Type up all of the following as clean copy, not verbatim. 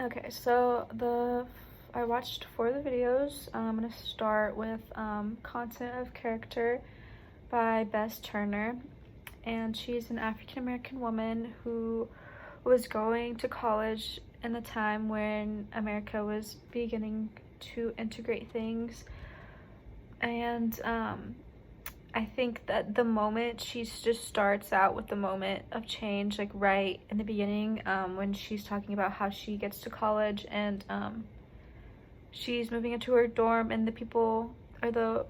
Okay, so I watched 4 of the videos. I'm gonna start with Content of Character by Bess Turner, and she's an African American woman who was going to college in the time when America was beginning to integrate things, and I think that the moment she just starts out with the moment of change, like right in the beginning, when she's talking about how she gets to college and she's moving into her dorm, and the people, or the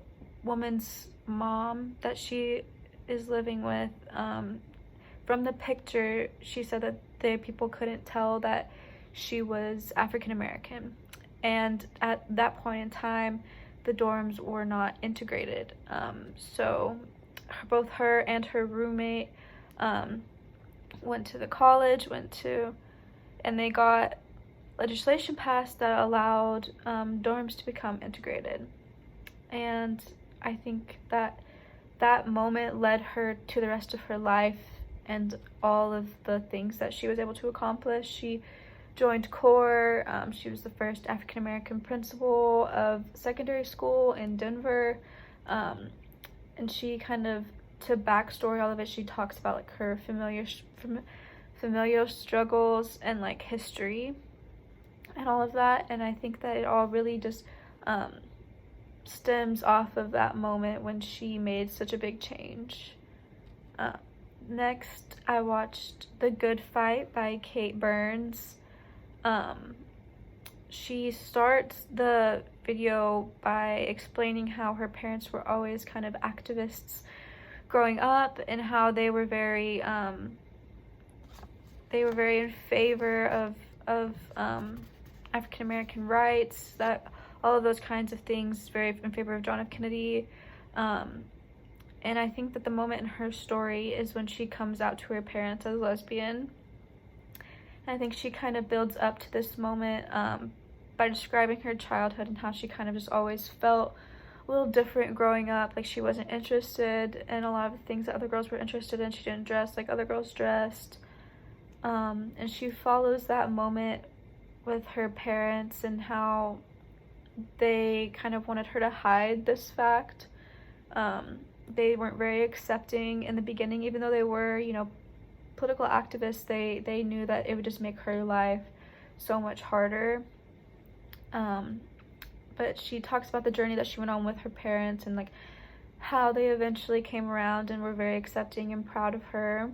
woman's mom that she is living with, from the picture, she said that the people couldn't tell that she was African American. And at that point in time, the dorms were not integrated. So both her and her roommate went to the college, and they got legislation passed that allowed dorms to become integrated. And I think that that moment led her to the rest of her life and all of the things that she was able to accomplish. She joined CORE. She was the first African American principal of secondary school in Denver. And she kind of, to backstory all of it, she talks about like her familial struggles and like history and all of that. And I think that it all really just stems off of that moment when she made such a big change. Next, I watched The Good Fight by Kate Burns. She starts the video by explaining how her parents were always kind of activists growing up, and how they were very in favor of African American rights, that all of those kinds of things, very in favor of John F. Kennedy. And I think that the moment in her story is when she comes out to her parents as lesbian. And I think she kind of builds up to this moment by describing her childhood and how she kind of just always felt a little different growing up. Like she wasn't interested in a lot of the things that other girls were interested in. She didn't dress like other girls dressed. And she follows that moment with her parents and how they kind of wanted her to hide this fact. They weren't very accepting in the beginning, even though they were, political activists. They knew that it would just make her life so much harder. But she talks about the journey that she went on with her parents and like how they eventually came around and were very accepting and proud of her.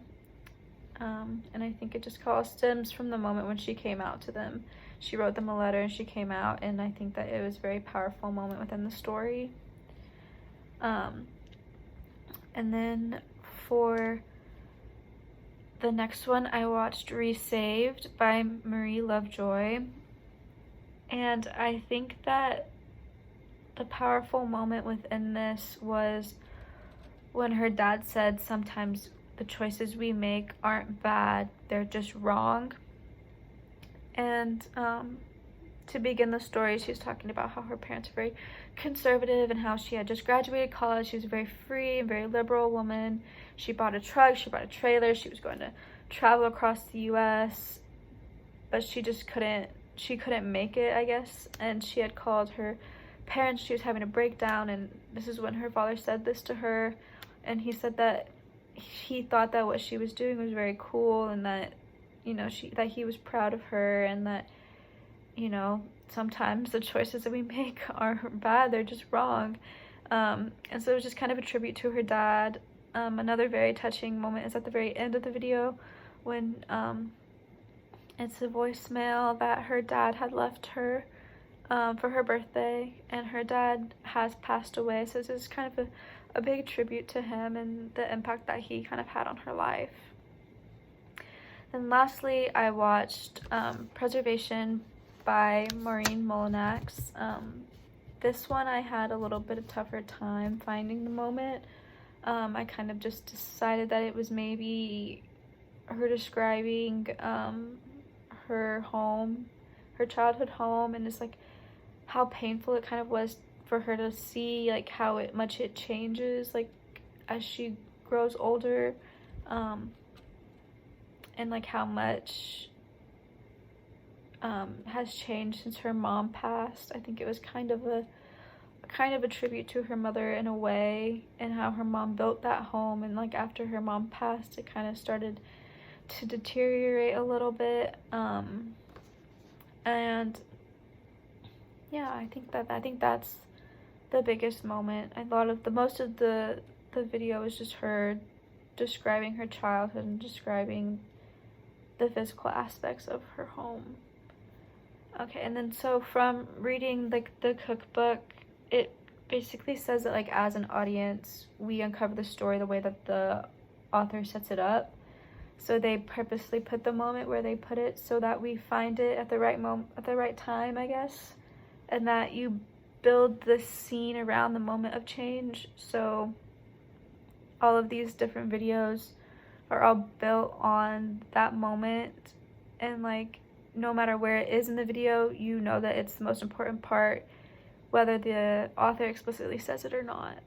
And I think it just all stems from the moment when she came out to them. She wrote them a letter and she came out, and I think that it was a very powerful moment within the story. And then for the next one, I watched Resaved by Marie Lovejoy. And I think that the powerful moment within this was when her dad said sometimes the choices we make aren't bad, they're just wrong. And to begin the story, she was talking about how her parents were very conservative and how she had just graduated college. She was a very free and very liberal woman. She bought a truck, she bought a trailer, she was going to travel across the US, but she couldn't make it, I guess. And she had called her parents. She was having a breakdown, and this is when her father said this to her, and he said that he thought that what she was doing was very cool, and that that he was proud of her, and that sometimes the choices that we make aren't bad, they're just wrong. And so it was just kind of a tribute to her dad. Another very touching moment is at the very end of the video when it's a voicemail that her dad had left her for her birthday, and her dad has passed away, so this is kind of a big tribute to him and the impact that he kind of had on her life. And lastly, I watched Preservation by Maureen Mullinax. This one I had a little bit of tougher time finding the moment. I kind of just decided that it was maybe her describing her home, her childhood home, and just like how painful it kind of was for her to see like how much it changes like as she grows older, and like how much has changed since her mom passed. I think it was kind of a tribute to her mother in a way, and how her mom built that home, and like after her mom passed it kind of started to deteriorate a little bit. And yeah, I think that's the biggest moment. Most of the video is just her describing her childhood and describing the physical aspects of her home. Okay, and then so from reading like the cookbook, it basically says that like as an audience we uncover the story the way that the author sets it up. So they purposely put the moment where they put it so that we find it at the right moment, at the right time, I guess, and that you build the scene around the moment of change. So all of these different videos are all built on that moment, and like no matter where it is in the video, you know that it's the most important part, whether the author explicitly says it or not.